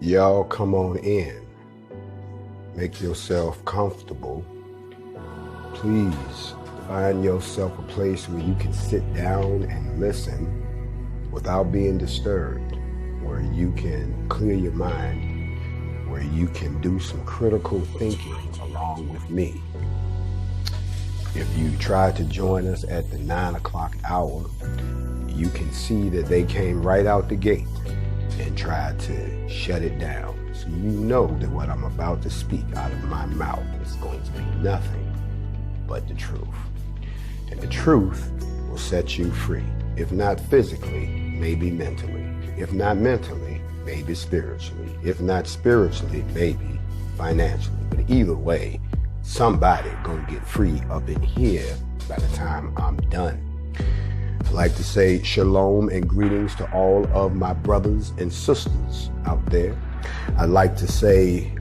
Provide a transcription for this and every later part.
Y'all come on in. Make yourself comfortable. Please find yourself a place where you can sit down and listen without being disturbed, where you can clear your mind, where you can do some critical thinking along with me. If you try to join us at the 9 o'clock hour, you can see that they came right out the gate and tried to shut it down. So you know that what I'm about to speak out of my mouth is going to be nothing but the truth. And the truth will set you free. If not physically, maybe mentally. If not mentally, maybe spiritually. If not spiritually, maybe financially. But either way, somebody gonna get free up in here by the time I'm done. I'd like to say shalom and greetings to all of my brothers and sisters out there. I'd like to say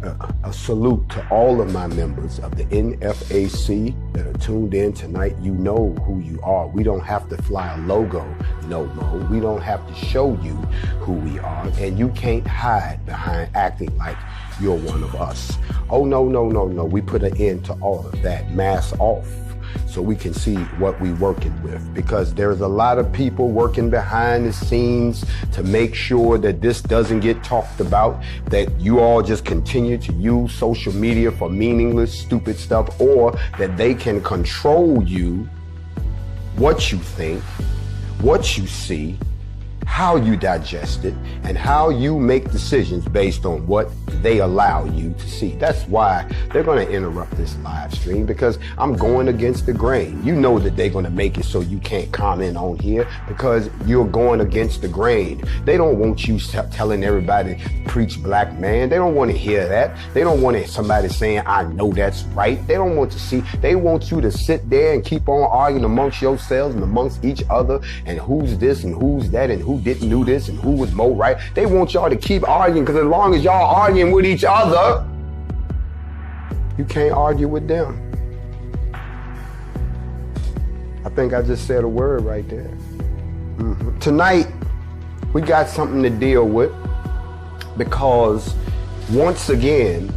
a salute to all of my members of the NFAC that are tuned in tonight. You know who you are. We don't have to fly a logo no more. We don't have to show you who we are. And you can't hide behind acting like you're one of us. Oh, no. We put an end to all of that. Mask off, so we can see what we're working with, because there's a lot of people working behind the scenes to make sure that this doesn't get talked about, that you all just continue to use social media for meaningless, stupid stuff, or that they can control you, what you think, what you see, how you digest it, and how you make decisions based on what they allow you to see. That's why they're going to interrupt this live stream, because I'm going against the grain. You know that they're going to make it so you can't comment on here because you're going against the grain. They don't want you telling everybody, preach black man. They don't want to hear that. They don't want somebody saying, I know that's right. They don't want to see. They want you to sit there and keep on arguing amongst yourselves and amongst each other, and who's this and who's that and who didn't do this and who was more right. They want y'all to keep arguing, because as long as y'all arguing with each other, you can't argue with them. I think I just said a word right there. Tonight, we got something to deal with, because once again,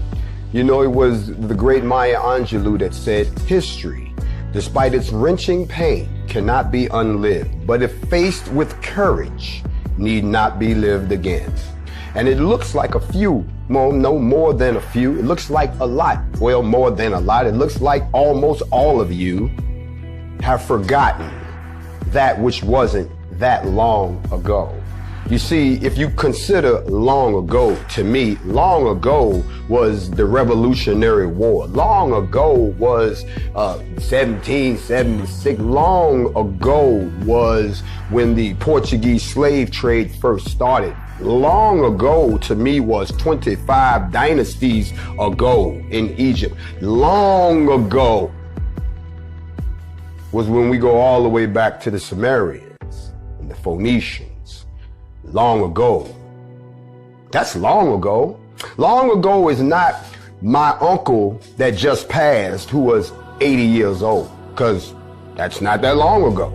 you know, it was the great Maya Angelou that said, history, despite its wrenching pain, cannot be unlived, but if faced with courage, need not be lived again. And it looks like a few, no more than a few. It looks like a lot, well, more than a lot. It looks like almost all of you have forgotten that which wasn't that long ago. You see, if you consider long ago, to me, long ago was the Revolutionary War. Long ago was 1776. Long ago was when the Portuguese slave trade first started. Long ago, to me, was 25 dynasties ago in Egypt. Long ago was when we go all the way back to the Sumerians and the Phoenicians. Long ago. That's long ago. Long ago is not my uncle that just passed who was 80 years old, because that's not that long ago.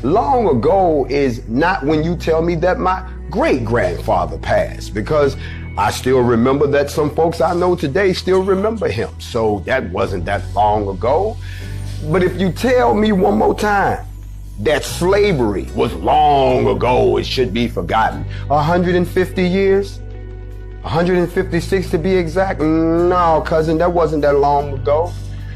Long ago is not when you tell me that my great-grandfather passed, because I still remember that some folks I know today still remember him. So that wasn't that long ago. But if you tell me one more time that slavery was long ago, it should be forgotten. 150 years? 156 to be exact? No, cousin, that wasn't that long ago.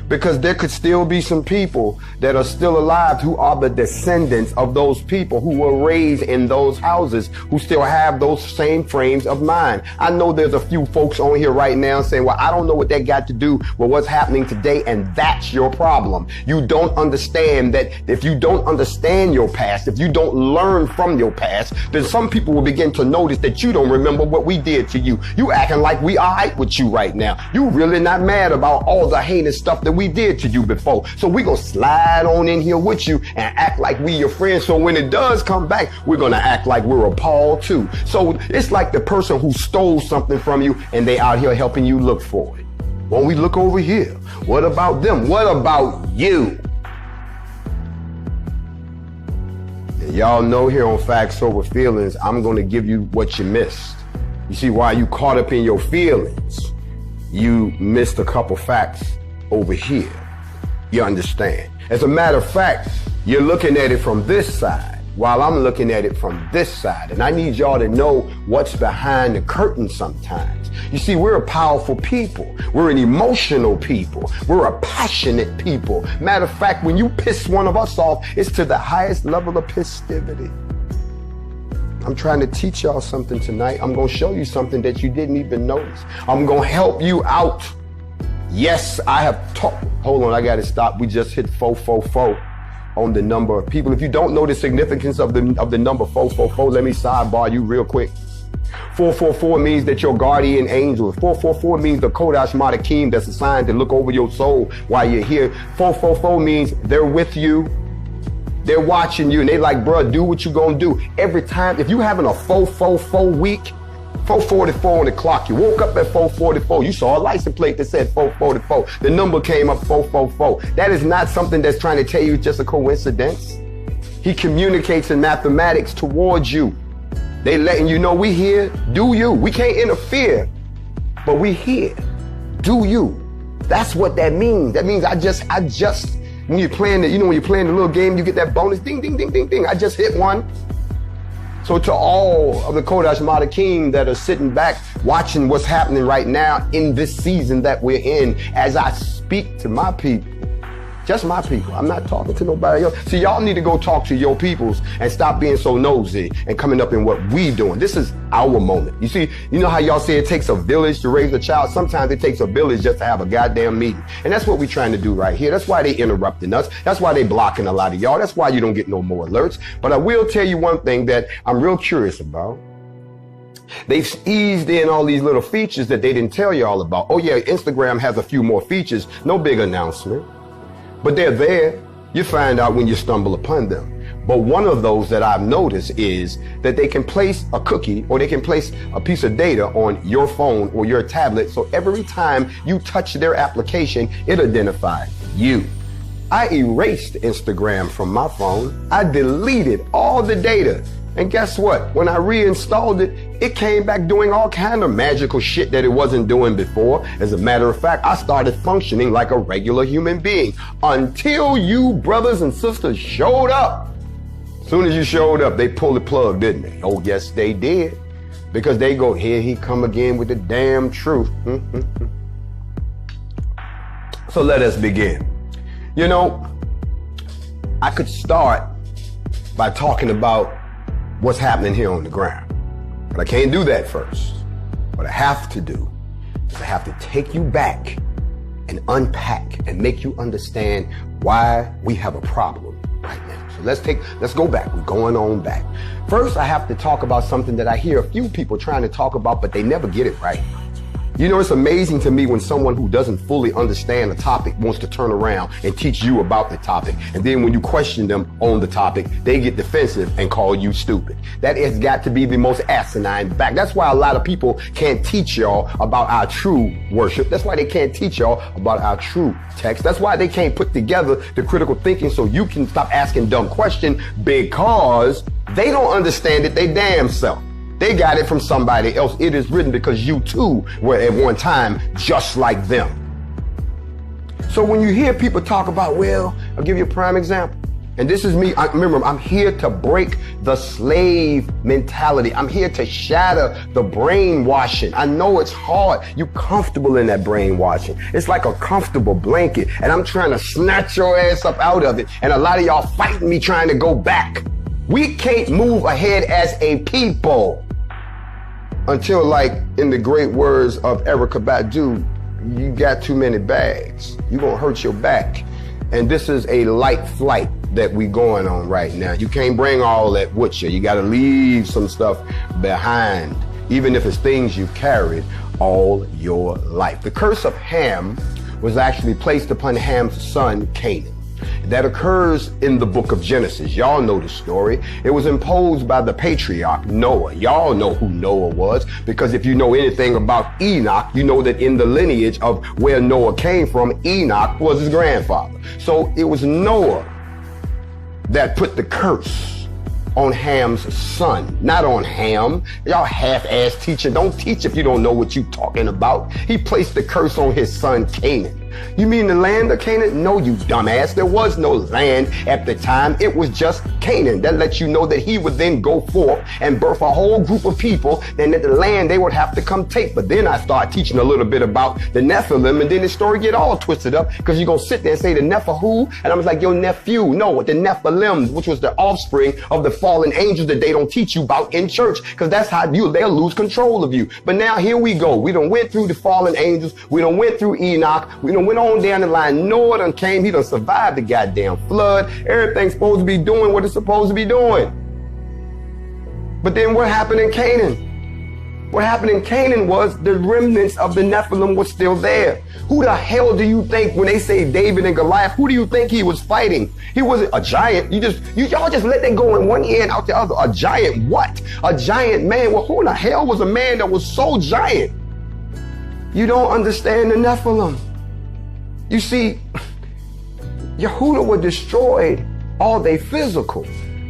Because there could still be some people that are still alive who are the descendants of those people who were raised in those houses, who still have those same frames of mind. I know there's a few folks on here right now saying, well, I don't know what that got to do with what's happening today, and that's your problem. You don't understand that if you don't understand your past, if you don't learn from your past, then some people will begin to notice that you don't remember what we did to you. You acting like we all right with you right now. You really not mad about all the heinous stuff that we did to you before. So we gonna slide on in here with you and act like we your friends. So when it does come back, we're gonna act like we're appalled too. So it's like the person who stole something from you and they out here helping you look for it. When we look over here, what about them? What about you? And y'all know here on Factz Ova Feelingz, I'm gonna give you what you missed. You see, while you caught up in your feelings, you missed a couple facts over here. You understand? As a matter of fact, you're looking at it from this side while I'm looking at it from this side. And I need y'all to know what's behind the curtain sometimes. You see, we're a powerful people. We're an emotional people. We're a passionate people. Matter of fact, when you piss one of us off, it's to the highest level of pissivity. I'm trying to teach y'all something tonight. I'm going to show you something that you didn't even notice. I'm going to help you out. Yes, I have talked. Hold on, I got to stop. We just hit 444 on the number of people. If you don't know the significance of the number 444, let me sidebar you real quick. 444 means that your guardian angel. 444 means the Kodash Matakim that's assigned to look over your soul while you're here. 444 means they're with you. They're watching you and they like, bro, do what you gonna do. Every time, if you having a 444 week, 444 on the clock, you woke up at 444, you saw a license plate that said 444. The number came up 444. That is not something that's trying to tell you it's just a coincidence. He communicates in mathematics towards you. They letting you know we here, do you. We can't interfere, but we here, do you. That's what that means. That means I just, when you're playing the, when you're playing the little game, you get that bonus, ding, ding, ding, ding, ding. I just hit one. So to all of the Kodash Matakim that are sitting back, watching what's happening right now in this season that we're in, as I speak to my people, just my people. I'm not talking to nobody else. See, y'all need to go talk to your peoples and stop being so nosy and coming up in what we doing. This is our moment. You see, you know how y'all say it takes a village to raise a child? Sometimes it takes a village just to have a goddamn meeting. And that's what we're trying to do right here. That's why they interrupting us. That's why they blocking a lot of y'all. That's why you don't get no more alerts. But I will tell you one thing that I'm real curious about. They've eased in all these little features that they didn't tell y'all about. Oh yeah, Instagram has a few more features. No big announcement. But they're there. You find out when you stumble upon them. But one of those that I've noticed is that they can place a cookie or they can place a piece of data on your phone or your tablet. So every time you touch their application, it identifies you. I erased Instagram from my phone. I deleted all the data. And guess what? When I reinstalled it, it came back doing all kind of magical shit that it wasn't doing before. As a matter of fact, I started functioning like a regular human being until you brothers and sisters showed up. As soon as you showed up, they pulled the plug, didn't they? Oh, yes, they did. Because they go, here he come again with the damn truth. So let us begin. You know, I could start by talking about what's happening here on the ground. But I can't do that first. What I have to do is I have to take you back and unpack and make you understand why we have a problem right now. So let's go back. We're going on back. First, I have to talk about something that I hear a few people trying to talk about, but they never get it right. You know, it's amazing to me when someone who doesn't fully understand the topic wants to turn around and teach you about the topic. And then when you question them on the topic, they get defensive and call you stupid. That has got to be the most asinine fact. That's why a lot of people can't teach y'all about our true worship. That's why they can't teach y'all about our true text. That's why they can't put together the critical thinking so you can stop asking dumb questions, because they don't understand it they damn self. They got it from somebody else. It is written because you too were at one time just like them. So when you hear people talk about, well, I'll give you a prime example. And this is me. Remember, I'm here to break the slave mentality. I'm here to shatter the brainwashing. I know it's hard. You're comfortable in that brainwashing. It's like a comfortable blanket. And I'm trying to snatch your ass up out of it. And a lot of y'all fighting me trying to go back. We can't move ahead as a people until, like in the great words of Erykah Badu, you got too many bags. You're going to hurt your back. And this is a light flight that we going on right now. You can't bring all that with you. You got to leave some stuff behind, even if it's things you've carried all your life. The curse of Ham was actually placed upon Ham's son, Canaan. That occurs in the book of Genesis. Y'all know the story. It was imposed by the patriarch Noah. Y'all know who Noah was, because if you know anything about Enoch, you know that in the lineage of where Noah came from, Enoch was his grandfather. So it was Noah that put the curse on Ham's son, not on Ham. Y'all half-ass teaching. Don't teach if you don't know what you're talking about. He placed the curse on his son Canaan. You mean the land of Canaan? No, you dumbass. There was no land at the time. It was just Canaan. That lets you know that he would then go forth and birth a whole group of people, and that the land they would have to come take. But then I start teaching a little bit about the Nephilim, and then the story get all twisted up because you're going to sit there and say the Nephilim who? And I was like, your nephew. No, the Nephilim, which was the offspring of the fallen angels that they don't teach you about in church, because that's how they'll lose control of you. But now here we go. We done went through the fallen angels. We done went through Enoch. We done went on down the line. Noah done came. He done survived the goddamn flood. Everything's supposed to be doing what it's supposed to be doing. But then what happened in Canaan? What happened in Canaan was the remnants of the Nephilim was still there. Who the hell do you think, when they say David and Goliath, who do you think he was fighting? He wasn't a giant. Y'all just let that go in one ear and out the other. A giant what? A giant man. Well, who the hell was a man that was so giant? You don't understand the Nephilim. You see, Yehudah was destroyed all they physical,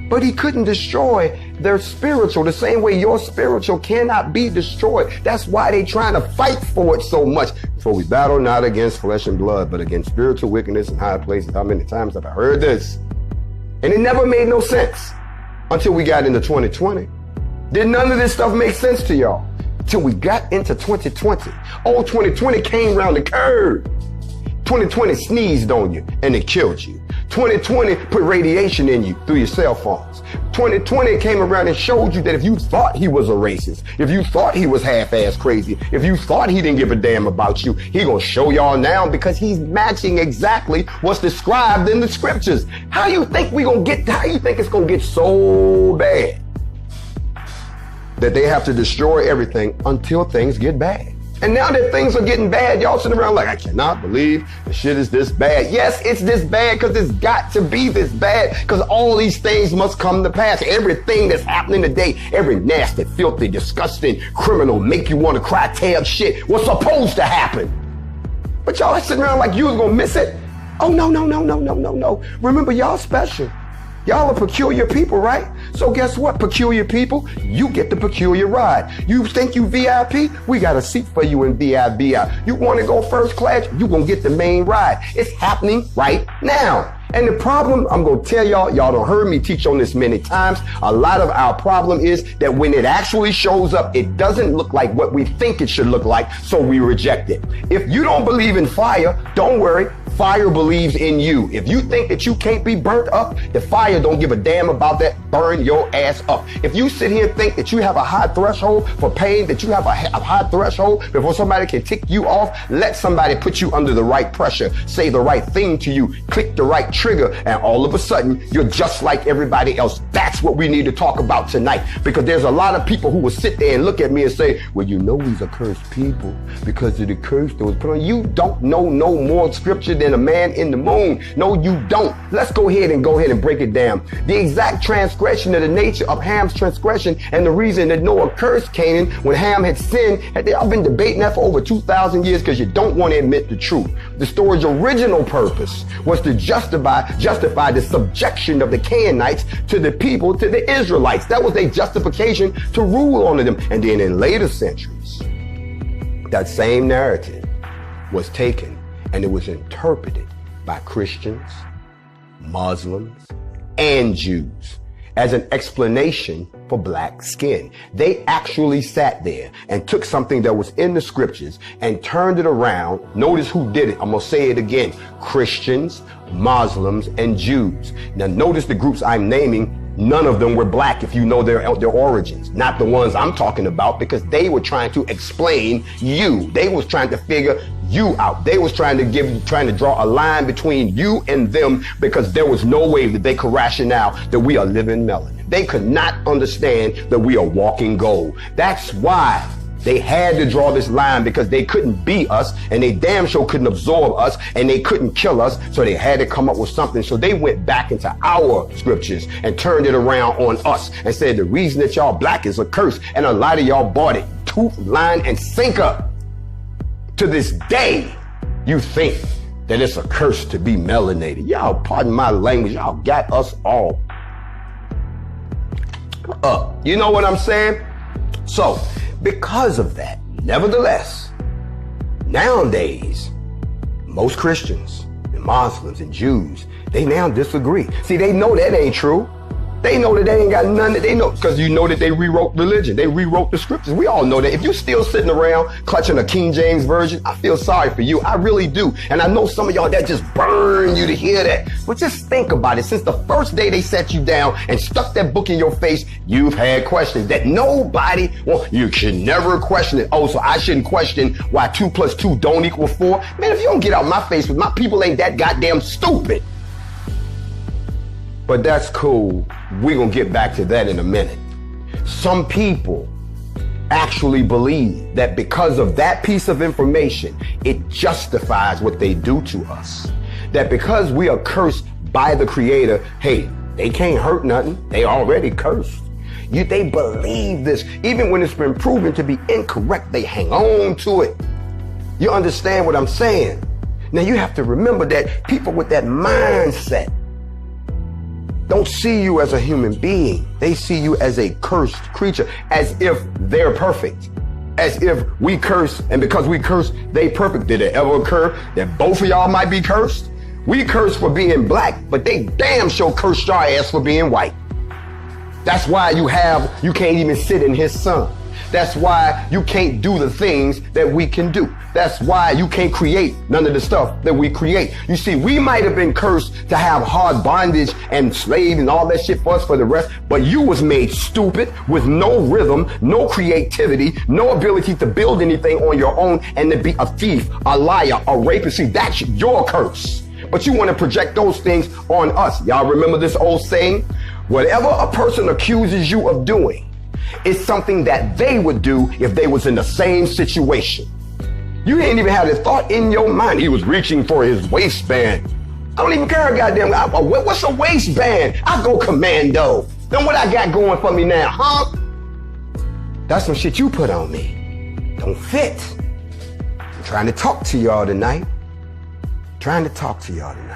but he couldn't destroy their spiritual the same way your spiritual cannot be destroyed. That's why they trying to fight for it so much. For we battle not against flesh and blood, but against spiritual wickedness in high places. How many times have I heard this? And it never made no sense until we got into 2020. Did none of this stuff make sense to y'all? Till we got into 2020. Oh, 2020 came around the curve. 2020 sneezed on you and it killed you. 2020 put radiation in you through your cell phones. 2020 came around and showed you that if you thought he was a racist, if you thought he was half-ass crazy, if you thought he didn't give a damn about you, he gonna show y'all now because he's matching exactly what's described in the scriptures. How you think it's gonna get so bad that they have to destroy everything until things get bad? And now that things are getting bad, y'all sitting around like, I cannot believe the shit is this bad. Yes, it's this bad because it's got to be this bad because all these things must come to pass. Everything that's happening today, every nasty, filthy, disgusting, criminal, make you want to cry, tab shit was supposed to happen. But y'all sitting around like you was going to miss it. Oh, no. Remember, y'all special. Y'all are peculiar people, right? So guess what, peculiar people? You get the peculiar ride. You think you VIP? We got a seat for you in VIP. You want to go first class? You gonna get the main ride. It's happening right now. And the problem, I'm going to tell y'all don't heard me teach on this many times. A lot of our problem is that when it actually shows up, it doesn't look like what we think it should look like, so we reject it. If you don't believe in fire, don't worry. Fire believes in you. If you think that you can't be burnt up, the fire don't give a damn about that. Burn your ass up. If you sit here and think that you have a high threshold for pain, that you have a high threshold before somebody can tick you off, let somebody put you under the right pressure, say the right thing to you, click the right trigger, and all of a sudden, you're just like everybody else. That's what we need to talk about tonight, because there's a lot of people who will sit there and look at me and say, well, you know he's a cursed people because of the curse that was put on. You don't know no more scripture than a man in the moon. No, you don't. Let's go ahead and break it down. The exact transgression of the nature of Ham's transgression and the reason that Noah cursed Canaan when Ham had sinned, I've been debating that for over 2,000 years because you don't want to admit the truth. The story's original purpose was to justify the subjection of the Canaanites to the people, to the Israelites. That was their justification to rule on them. And then in later centuries, that same narrative was taken and it was interpreted by Christians, Muslims, and Jews as an explanation for black skin. They actually sat there and took something that was in the scriptures and turned it around. Notice who did it. I'm going to say it again. Christians, Muslims, and Jews. Now notice the groups I'm naming. None of them were black if you know their origins. Not the ones I'm talking about, because they were trying to explain you. They was trying to figure you out. They was trying to draw a line between you and them, because there was no way that they could rationale that we are living melanin. They could not understand that we are walking gold. That's why they had to draw this line, because they couldn't be us, and they damn sure couldn't absorb us, and they couldn't kill us, so they had to come up with something. So they went back into our scriptures and turned it around on us and said the reason that y'all black is a curse, and a lot of y'all bought it tooth, line, and sinker. To this day, you think that it's a curse to be melanated. Y'all, pardon my language, y'all got us all. up. You know what I'm saying? So, because of that, nevertheless, nowadays, most Christians and Muslims and Jews, they now disagree. See, they know that ain't true. They know that they ain't got none that they know, because you know that they rewrote religion. They rewrote the scriptures. We all know that. If you're still sitting around clutching a King James version, I feel sorry for you. I really do. And I know some of y'all that just burn you to hear that. But just think about it. Since the first day they sat you down and stuck that book in your face, you've had questions that nobody, well, you can never question it. Oh, so I shouldn't question why 2 + 2 don't equal 4. Man, if you don't get out my face with my people ain't that goddamn stupid. But that's cool. We're going to get back to that in a minute. Some people actually believe that because of that piece of information, it justifies what they do to us. That because we are cursed by the Creator, hey, they can't hurt nothing. They already cursed. They believe this. Even when it's been proven to be incorrect, they hang on to it. You understand what I'm saying? Now you have to remember that people with that mindset don't see you as a human being. They see you as a cursed creature, as if they're perfect, as if we curse, and because we curse, they perfect. Did it ever occur that both of y'all might be cursed? We curse for being black, but they damn sure cursed your ass for being white. That's why you can't even sit in his son. That's why you can't do the things that we can do. That's why you can't create none of the stuff that we create. You see, we might have been cursed to have hard bondage and slave and all that shit for us for the rest, but you was made stupid with no rhythm, no creativity, no ability to build anything on your own, and to be a thief, a liar, a rapist. See, that's your curse. But you want to project those things on us. Y'all remember this old saying? Whatever a person accuses you of doing, it's something that they would do if they was in the same situation. You ain't even had a thought in your mind. He was reaching for his waistband. I don't even care, goddamn. What's a waistband? I go commando. Then what I got going for me now, huh? That's some shit you put on me. Don't fit. I'm trying to talk to y'all tonight.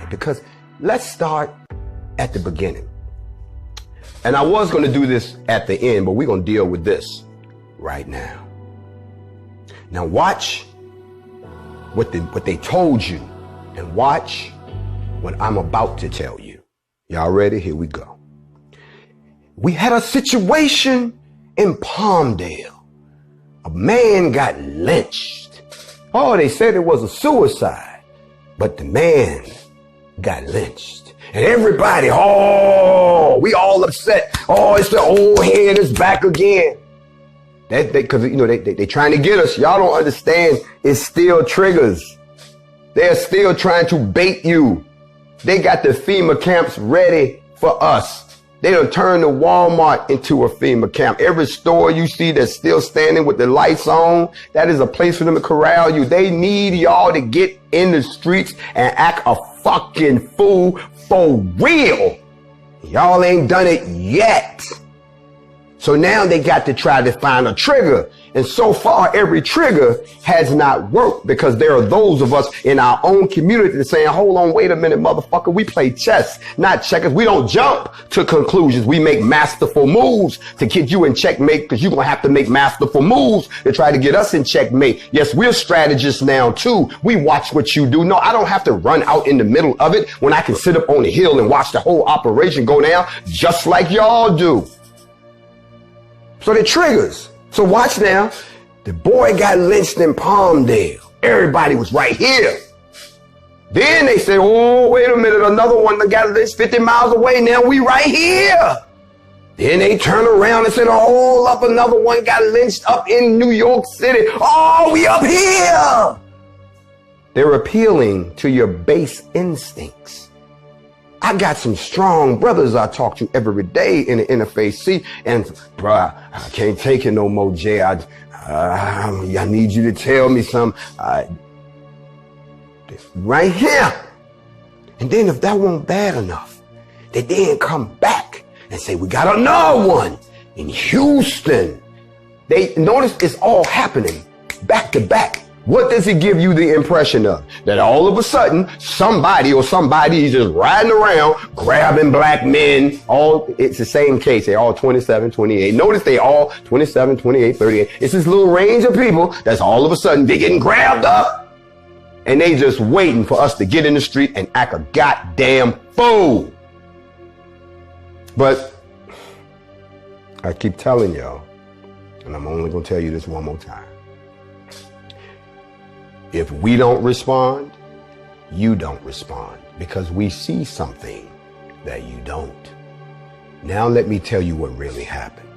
Because let's start at the beginning. And I was going to do this at the end, but we're going to deal with this right now. Now watch what they told you, and watch what I'm about to tell you. Y'all ready? Here we go. We had a situation in Palmdale. A man got lynched. Oh, they said it was a suicide, but the man got lynched. And everybody, we all upset. Oh, it's the old head is back again. Because they trying to get us. Y'all don't understand. It's still triggers. They're still trying to bait you. They got the FEMA camps ready for us. They done turned the Walmart into a FEMA camp. Every store you see that's still standing with the lights on, that is a place for them to corral you. They need y'all to get in the streets and act a fucking fool for real. Y'all ain't done it yet. So now they got to try to find a trigger. And so far, every trigger has not worked, because there are those of us in our own community that saying, hold on, wait a minute, motherfucker. We play chess, not checkers. We don't jump to conclusions. We make masterful moves to get you in checkmate, because you're going to have to make masterful moves to try to get us in checkmate. Yes, we're strategists now, too. We watch what you do. No, I don't have to run out in the middle of it when I can sit up on the hill and watch the whole operation go down just like y'all do. So the triggers. So watch now. The boy got lynched in Palmdale. Everybody was right here. Then they said, oh, wait a minute. Another one that got lynched 50 miles away. Now we right here. Then they turn around and said, oh, up another one got lynched up in New York City. Oh, we up here. They're appealing to your base instincts. I got some strong brothers I talk to every day in the interface. See, and bruh, I can't take it no more, Jay. I need you to tell me something. Right here. And then if that wasn't bad enough, they then come back and say, we got another one in Houston. They notice it's all happening back to back What does it give you the impression of? That all of a sudden, somebody or somebody is just riding around, grabbing black men. It's the same case. They're all 27, 28. Notice they all 27, 28, 38. It's this little range of people that's all of a sudden, they getting grabbed up. And they just waiting for us to get in the street and act a goddamn fool. But I keep telling y'all, and I'm only going to tell you this one more time. If we don't respond, you don't respond, because we see something that you don't. Now let me tell you what really happened.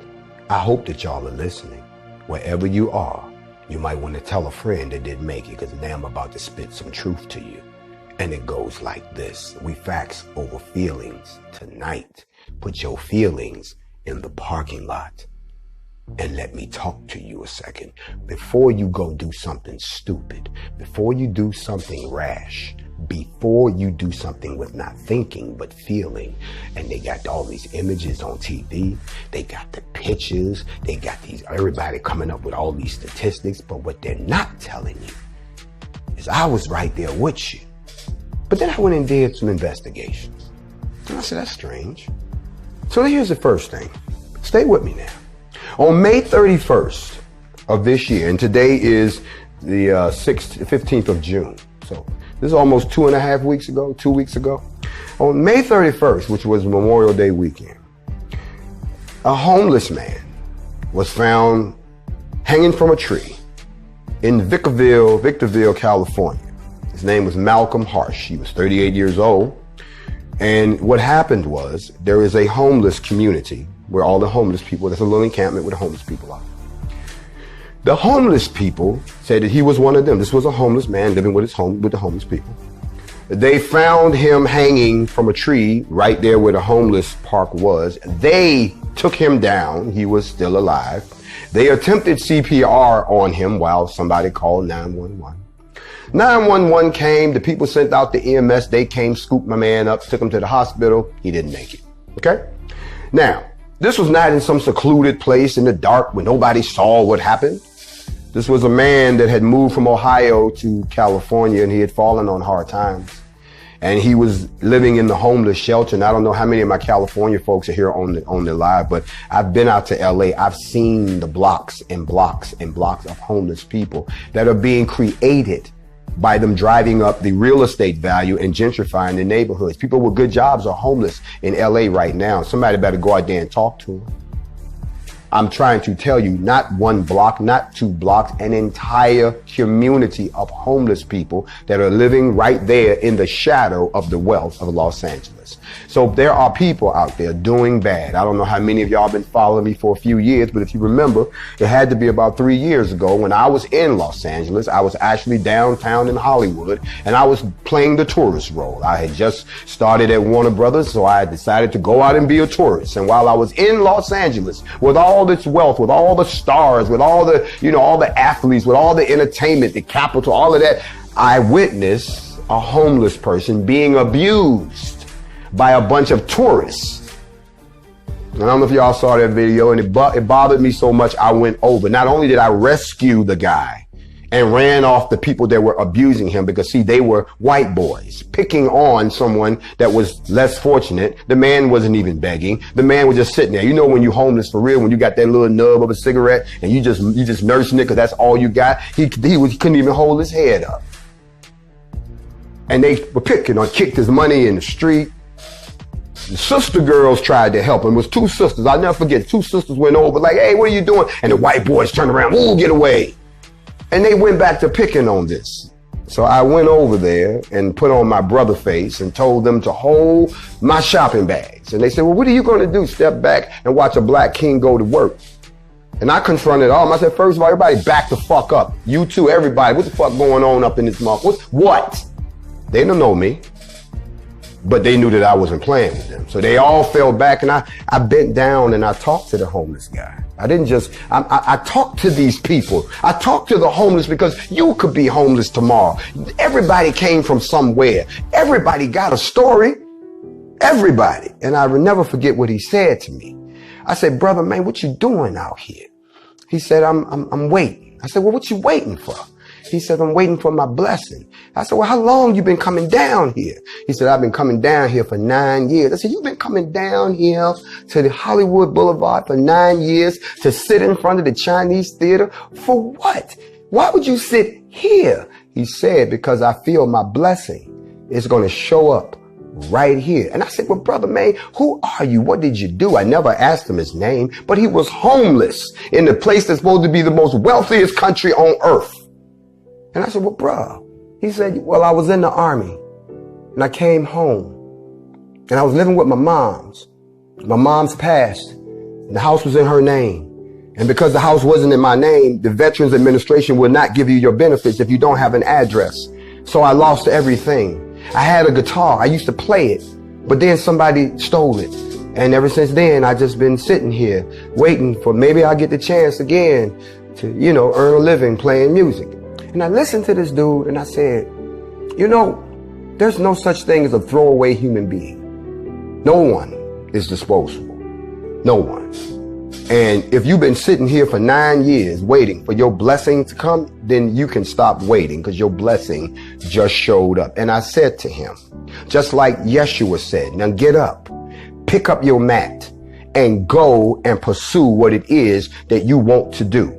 I hope that y'all are listening. Wherever you are, you might want to tell a friend that didn't make it, because now I'm about to spit some truth to you. And it goes like this. We facts over feelings tonight. Put your feelings in the parking lot. And let me talk to you a second. Before you go do something stupid, before you do something rash, before you do something with not thinking but feeling, and they got all these images on TV, they got the pictures, they got everybody coming up with all these statistics, but what they're not telling you is I was right there with you. But then I went and did some investigations. And I said, that's strange. So here's the first thing. Stay with me now. On May 31st of this year, and today is the 15th of June. So this is almost 2 weeks ago. On May 31st, which was Memorial Day weekend, a homeless man was found hanging from a tree in Victorville, California. His name was Malcolm Harsh. He was 38 years old. And what happened was, there is a homeless community where all the homeless people, there's a little encampment where the homeless people are. The homeless people said that he was one of them. This was a homeless man living with the homeless people. They found him hanging from a tree right there where the homeless park was. They took him down. He was still alive. They attempted CPR on him while somebody called 911. 911 came, the people sent out the EMS, they came, scooped my man up, took him to the hospital. He didn't make it, okay? Now, this was not in some secluded place in the dark where nobody saw what happened. This was a man that had moved from Ohio to California, and he had fallen on hard times. And he was living in the homeless shelter. And I don't know how many of my California folks are here on the live, but I've been out to LA. I've seen the blocks and blocks and blocks of homeless people that are being created by them driving up the real estate value and gentrifying the neighborhoods. People with good jobs are homeless in LA right now. Somebody better go out there and talk to them. I'm trying to tell you, not one block, not 2 blocks, an entire community of homeless people that are living right there in the shadow of the wealth of Los Angeles. So there are people out there doing bad. I don't know how many of y'all been following me for a few years, but if you remember, it had to be about 3 years ago when I was in Los Angeles. I was actually downtown in Hollywood, and I was playing the tourist role. I had just started at Warner Brothers, so I decided to go out and be a tourist. And while I was in Los Angeles with all this wealth, with all the stars, with all the, all the athletes, with all the entertainment, the capital, all of that, I witnessed a homeless person being abused by a bunch of tourists. And I don't know if y'all saw that video, and it bothered me so much I went over. Not only did I rescue the guy and ran off the people that were abusing him, because see, they were white boys picking on someone that was less fortunate. The man wasn't even begging. The man was just sitting there. You know, when you homeless for real, when you got that little nub of a cigarette and you just nursing it because that's all you got. He couldn't even hold his head up. And they were kicked his money in the street. The sister girls tried to help him. It was 2 sisters. I'll never forget. 2 sisters went over like, hey, what are you doing? And the white boys turned around, ooh, get away. And they went back to picking on this. So I went over there and put on my brother face and told them to hold my shopping bags. And they said, well, what are you going to do? Step back and watch a black king go to work. And I confronted all of them. I said, first of all, everybody back the fuck up. You too, everybody. What the fuck going on up in this mouth? What? They don't know me. But they knew that I wasn't playing with them. So they all fell back, and I bent down and I talked to the homeless guy. I didn't just, I talked to these people. I talked to the homeless because you could be homeless tomorrow. Everybody came from somewhere. Everybody got a story. Everybody. And I will never forget what he said to me. I said, brother, man, what you doing out here? He said, I'm waiting. I said, well, what you waiting for? He said, I'm waiting for my blessing. I said, well, how long you been coming down here? He said, I've been coming down here for 9 years. I said, you've been coming down here to the Hollywood Boulevard for 9 years to sit in front of the Chinese theater? For what? Why would you sit here? He said, because I feel my blessing is going to show up right here. And I said, well, brother, man, who are you? What did you do? I never asked him his name, but he was homeless in the place that's supposed to be the most wealthiest country on earth. And I said, well, bro, he said, well, I was in the army and I came home and I was living with my moms. My mom's passed and the house was in her name. And because the house wasn't in my name, the Veterans Administration will not give you your benefits if you don't have an address. So I lost everything. I had a guitar. I used to play it, but then somebody stole it. And ever since then, I just been sitting here waiting for maybe I'll get the chance again to, earn a living playing music. And I listened to this dude and I said, there's no such thing as a throwaway human being. No one is disposable. No one. And if you've been sitting here for 9 years waiting for your blessing to come, then you can stop waiting because your blessing just showed up. And I said to him, just like Yeshua said, now get up, pick up your mat and go and pursue what it is that you want to do.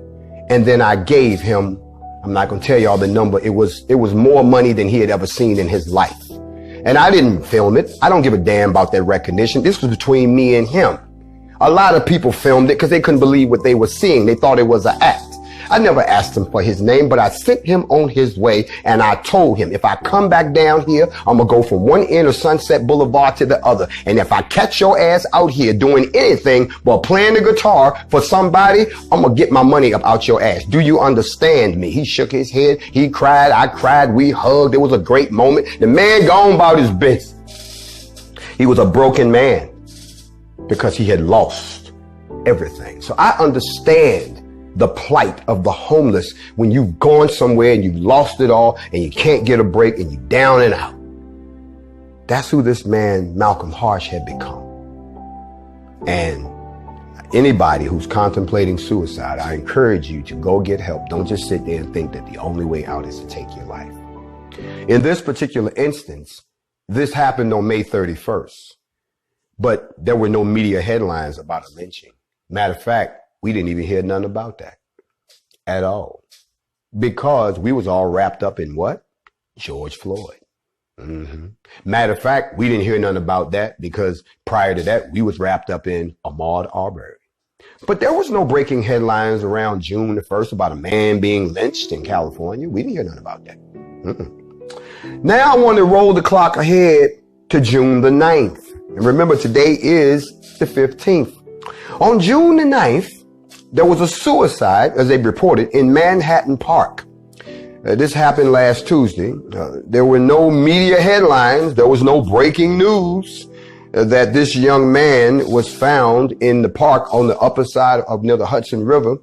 And then I gave him, I'm not going to tell y'all the number. It was more money than he had ever seen in his life. And I didn't film it. I don't give a damn about that recognition. This was between me and him. A lot of people filmed it because they couldn't believe what they were seeing. They thought it was an act. I never asked him for his name, but I sent him on his way. And I told him, if I come back down here, I'm going to go from one end of Sunset Boulevard to the other. And if I catch your ass out here doing anything but playing the guitar for somebody, I'm going to get my money up out your ass. Do you understand me? He shook his head. He cried. I cried. We hugged. It was a great moment. The man gone about his business. He was a broken man, because he had lost everything. So I understand the plight of the homeless when you've gone somewhere and you've lost it all and you can't get a break and you're down and out. That's who this man, Malcolm Harsh, had become. And anybody who's contemplating suicide, I encourage you to go get help. Don't just sit there and think that the only way out is to take your life. In this particular instance, this happened on May 31st. But there were no media headlines about a lynching. Matter of fact, we didn't even hear nothing about that at all. Because we was all wrapped up in what? George Floyd. Matter of fact, we didn't hear nothing about that because prior to that, we was wrapped up in Ahmaud Arbery. But there was no breaking headlines around June the 1st about a man being lynched in California. We didn't hear nothing about that. Now I want to roll the clock ahead to June the 9th. And remember, today is the 15th. On June the 9th, there was a suicide, as they reported, in Manhattan Park. This happened last Tuesday. There were no media headlines. There was no breaking news that this young man was found in the park on the upper side of near the Hudson River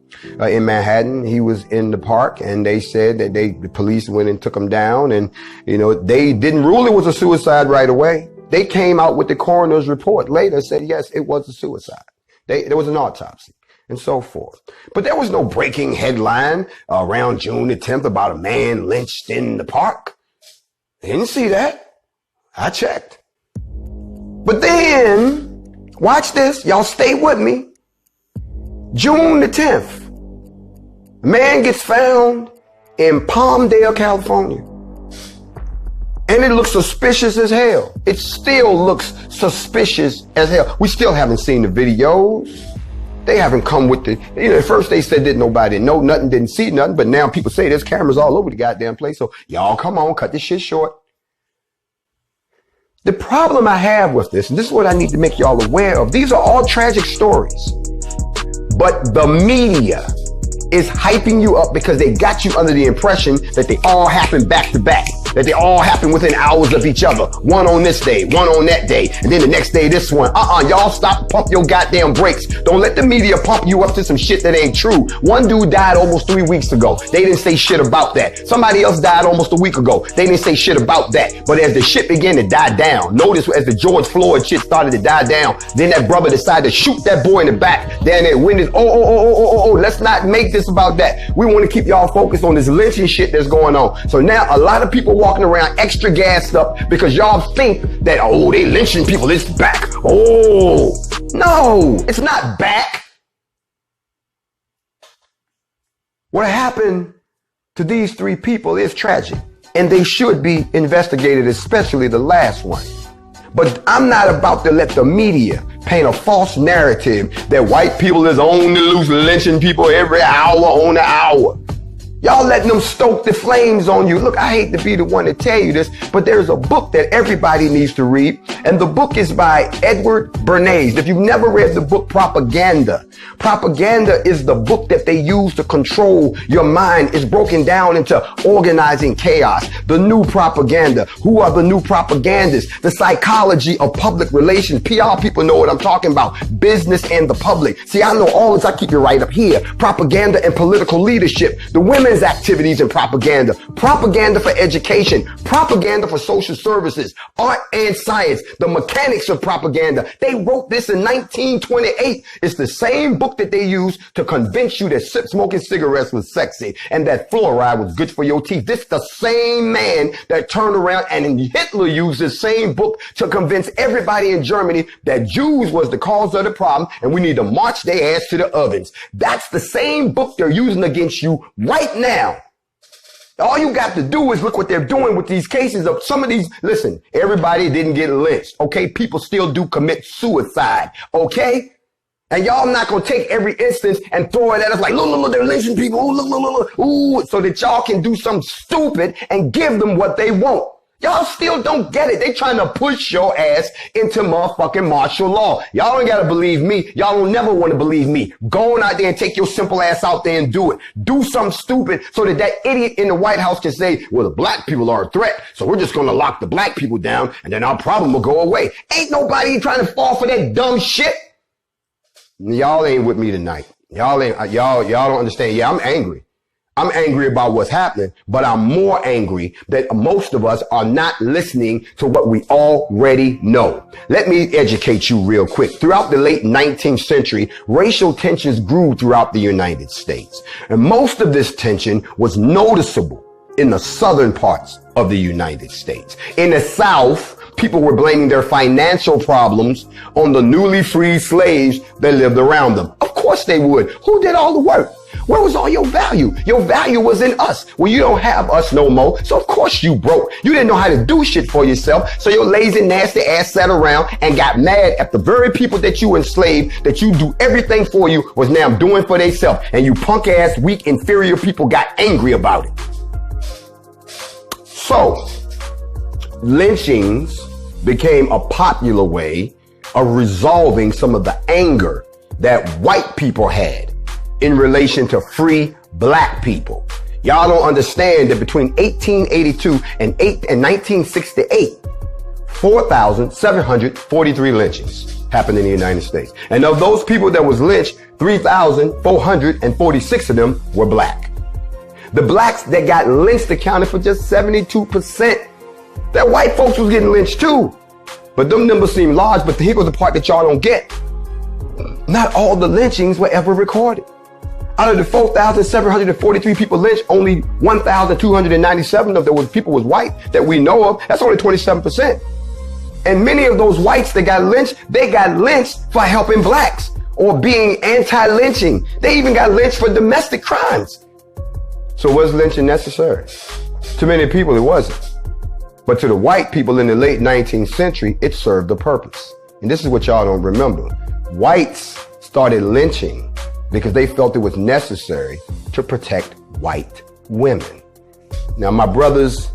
in Manhattan. He was in the park, and they said that the police went and took him down. And, they didn't rule it was a suicide right away. They came out with the coroner's report later, said, yes, it was a suicide. There was an autopsy and so forth. But there was no breaking headline around June the 10th about a man lynched in the park. They didn't see that. I checked. But then, watch this. Y'all stay with me. June the 10th, a man gets found in Palmdale, California. And it looks suspicious as hell. It still looks suspicious as hell. We still haven't seen the videos. They haven't come with the, at first they said that nobody know nothing, didn't see nothing, but now people say there's cameras all over the goddamn place. So y'all come on, cut this shit short. The problem I have with this, and this is what I need to make y'all aware of, these are all tragic stories. But the media is hyping you up because they got you under the impression that they all happened back to back. that they all happen within hours of each other. One on this day, one on that day, and then the next day this one. Y'all stop, pump your goddamn brakes. Don't let the media pump you up to some shit that ain't true. One dude died almost 3 weeks ago. They didn't say shit about that. Somebody else died almost a week ago. They didn't say shit about that. But as the shit began to die down, notice as the George Floyd shit started to die down, then that brother decided to shoot that boy in the back. Then it went, let's not make this about that. We want to keep y'all focused on this lynching shit that's going on. So now a lot of people walking around extra gassed up because y'all think that, oh, they lynching people, it's back. Oh, no, it's not back. What happened to these 3 people is tragic, and they should be investigated, especially the last one. But I'm not about to let the media paint a false narrative that white people is on the loose lynching people every hour on the hour. Y'all letting them stoke the flames on you. Look, I hate to be the one to tell you this, but there's a book that everybody needs to read, and the book is by Edward Bernays. If you've never read the book Propaganda, Propaganda is the book that they use to control your mind. It's broken down into organizing chaos, the new propaganda. Who are the new propagandists? The psychology of public relations. PR people know what I'm talking about. Business and the public. See, I know all this. I keep it right up here. Propaganda and political leadership. The women's activities in propaganda. Propaganda for education. Propaganda for social services. Art and science. The mechanics of propaganda. They wrote this in 1928. It's the same book that they used to convince you that smoking cigarettes was sexy and that fluoride was good for your teeth. This is the same man that turned around and Hitler used the same book to convince everybody in Germany that Jews was the cause of the problem and we need to march their ass to the ovens. That's the same book they're using against you right now. All you got to do is look what they're doing with these cases of some of these. Listen, everybody didn't get lynched. Okay. People still do commit suicide. Okay. And y'all not going to take every instance and throw it at us like, look, they're lynching people. Ooh, look. Ooh, so that y'all can do something stupid and give them what they want. Y'all still don't get it. They trying to push your ass into motherfucking martial law. Y'all don't got to believe me. Y'all don't never want to believe me. Go on out there and take your simple ass out there and do it. Do something stupid so that that idiot in the White House can say, well, the black people are a threat. So we're just going to lock the black people down and then our problem will go away. Ain't nobody trying to fall for that dumb shit. Y'all ain't with me tonight. Y'all don't understand. Yeah, I'm angry. I'm angry about what's happening, but I'm more angry that most of us are not listening to what we already know. Let me educate you real quick. Throughout the late 19th century, racial tensions grew throughout the United States. And most of this tension was noticeable in the southern parts of the United States. In the South, people were blaming their financial problems on the newly freed slaves that lived around them. Of course they would. Who did all the work? Where was all your value? Your value was in us. Well, you don't have us no more. So of course you broke. You didn't know how to do shit for yourself. So your lazy, nasty ass sat around and got mad at the very people that you enslaved, that you do everything for you, was now doing for themselves. And you punk ass, weak, inferior people got angry about it. So lynchings became a popular way of resolving some of the anger that white people had in relation to free black people. Y'all don't understand that between 1882 and 1968, 4,743 lynchings happened in the United States. And of those people that was lynched, 3,446 of them were black. The blacks that got lynched accounted for just 72%. That white folks was getting lynched too. But them numbers seem large, but here goes the part that y'all don't get. Not all the lynchings were ever recorded. Out of the 4,743 people lynched, only 1,297 of those people was white that we know of. That's only 27%. And many of those whites that got lynched, they got lynched for helping blacks or being anti-lynching. They even got lynched for domestic crimes. So was lynching necessary? To many people, it wasn't. But to the white people in the late 19th century, it served a purpose. And this is what y'all don't remember. Whites started lynching because they felt it was necessary to protect white women. Now, my brothers,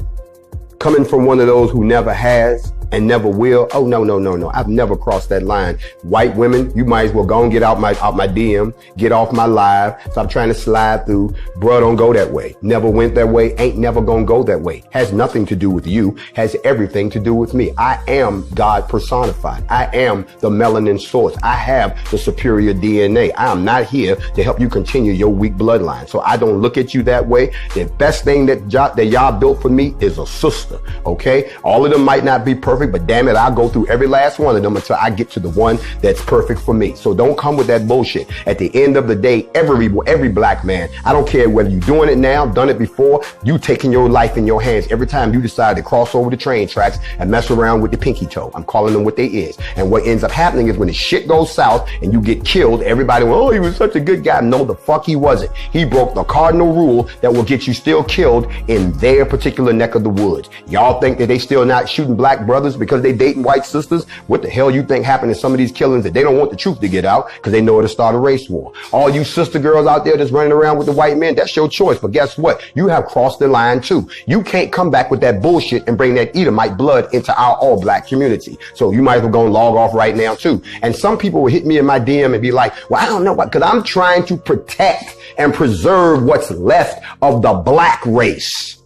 coming from one of those who never has and never will. Oh, no, no, no, no. I've never crossed that line. White women, you might as well go and get out my DM, get off my live. Stop trying to slide through. Bruh, don't go that way. Never went that way. Ain't never gonna go that way. Has nothing to do with you. Has everything to do with me. I am God personified. I am the melanin source. I have the superior DNA. I am not here to help you continue your weak bloodline. So I don't look at you that way. The best thing that y'all built for me is a sister. Okay? All of them might not be perfect, but damn it, I'll go through every last one of them until I get to the one that's perfect for me. So don't come with that bullshit. At the end of the day, every black man, I don't care whether you're doing it now, done it before, you taking your life in your hands every time you decide to cross over the train tracks and mess around with the pinky toe. I'm calling them what they is. And what ends up happening is when the shit goes south and you get killed, everybody, oh, he was such a good guy. No, the fuck he wasn't. He broke the cardinal rule that will get you still killed in their particular neck of the woods. Y'all think that they still not shooting black brothers because they dating white sisters? What the hell you think happened in some of these killings that they don't want the truth to get out because they know it'll start a race war? All you sister girls out there that's running around with the white men, that's your choice. But guess what? You have crossed the line too. You can't come back with that bullshit and bring that Edomite blood into our all black community. So you might as well go and log off right now too. And some people will hit me in my DM and be like, well, I don't know what, because I'm trying to protect and preserve what's left of the black race.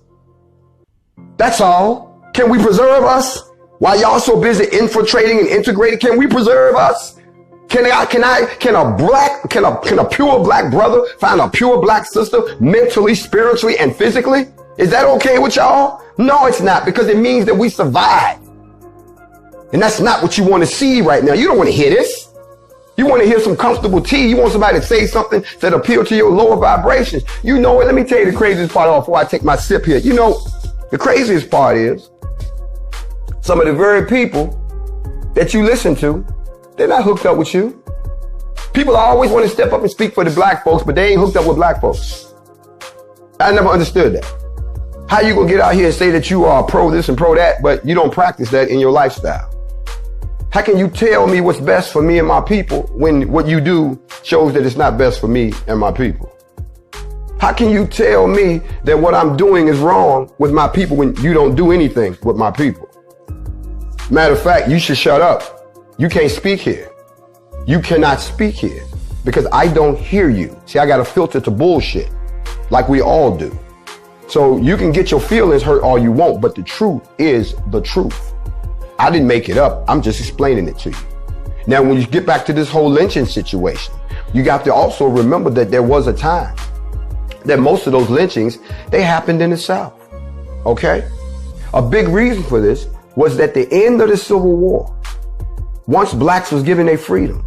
That's all. Can we preserve us? While y'all so busy infiltrating and integrating, can we preserve us? Can a pure black brother find a pure black sister mentally, spiritually, and physically? Is that okay with y'all? No, it's not, because it means that we survive. And that's not what you want to see right now. You don't want to hear this. You want to hear some comfortable tea. You want somebody to say something that appeal to your lower vibrations. You know what? Let me tell you the craziest part before I take my sip here. You know, the craziest part is some of the very people that you listen to, they're not hooked up with you. People always want to step up and speak for the black folks, but they ain't hooked up with black folks. I never understood that. How you gonna get out here and say that you are pro this and pro that, but you don't practice that in your lifestyle? How can you tell me what's best for me and my people when what you do shows that it's not best for me and my people? How can you tell me that what I'm doing is wrong with my people when you don't do anything with my people? Matter of fact, you should shut up. You can't speak here. You cannot speak here because I don't hear you. See, I got a filter to bullshit like we all do. So you can get your feelings hurt all you want, but the truth is the truth. I didn't make it up. I'm just explaining it to you. Now, when you get back to this whole lynching situation, you got to also remember that there was a time that most of those lynchings, they happened in the South. Okay? A big reason for this was that the end of the Civil War, once blacks was given their freedom,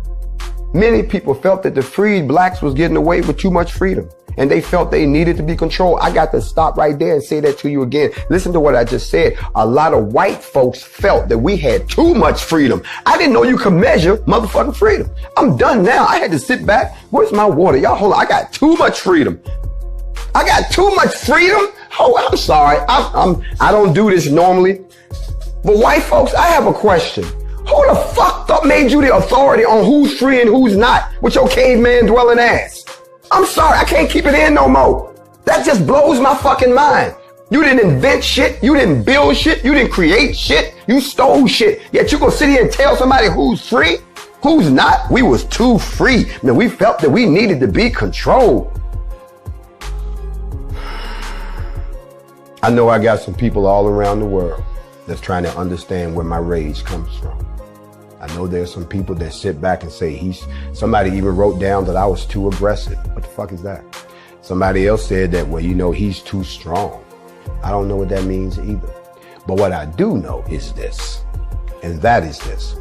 many people felt that the freed blacks was getting away with too much freedom. And they felt they needed to be controlled. I got to stop right there and say that to you again. Listen to what I just said. A lot of white folks felt that we had too much freedom. I didn't know you could measure motherfucking freedom. I'm done now. I had to sit back. Where's my water? Y'all hold on. I got too much freedom. I got too much freedom? Oh, I'm sorry. I don't do this normally. But white folks, I have a question. Who the fuck made you the authority on who's free and who's not with your caveman dwelling ass? I'm sorry, I can't keep it in no more. That just blows my fucking mind. You didn't invent shit. You didn't build shit. You didn't create shit. You stole shit. Yet you gonna sit here and tell somebody who's free, who's not. We was too free. Man, we felt that we needed to be controlled. I know I got some people all around the world that's trying to understand where my rage comes from. I know there's some people that sit back and say somebody even wrote down that I was too aggressive. What the fuck is that? Somebody else said that, well, you know, he's too strong. I don't know what that means either. But what I do know is this, and that is this.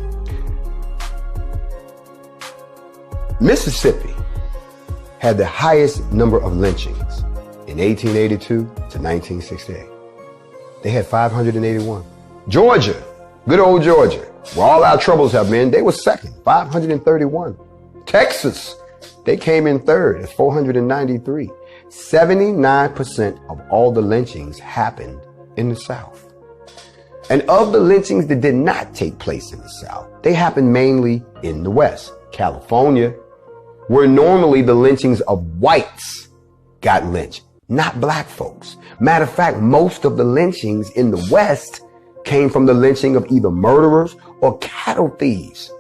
Mississippi had the highest number of lynchings in 1882 to 1968. They had 581. Georgia, good old Georgia, where all our troubles have been, they were second, 531. Texas, they came in third at 493. 79% of all the lynchings happened in the South. And of the lynchings that did not take place in the South, they happened mainly in the West. California, where normally the lynchings of whites got lynched, not black folks. Matter of fact, most of the lynchings in the West came from the lynching of either murderers or cattle thieves.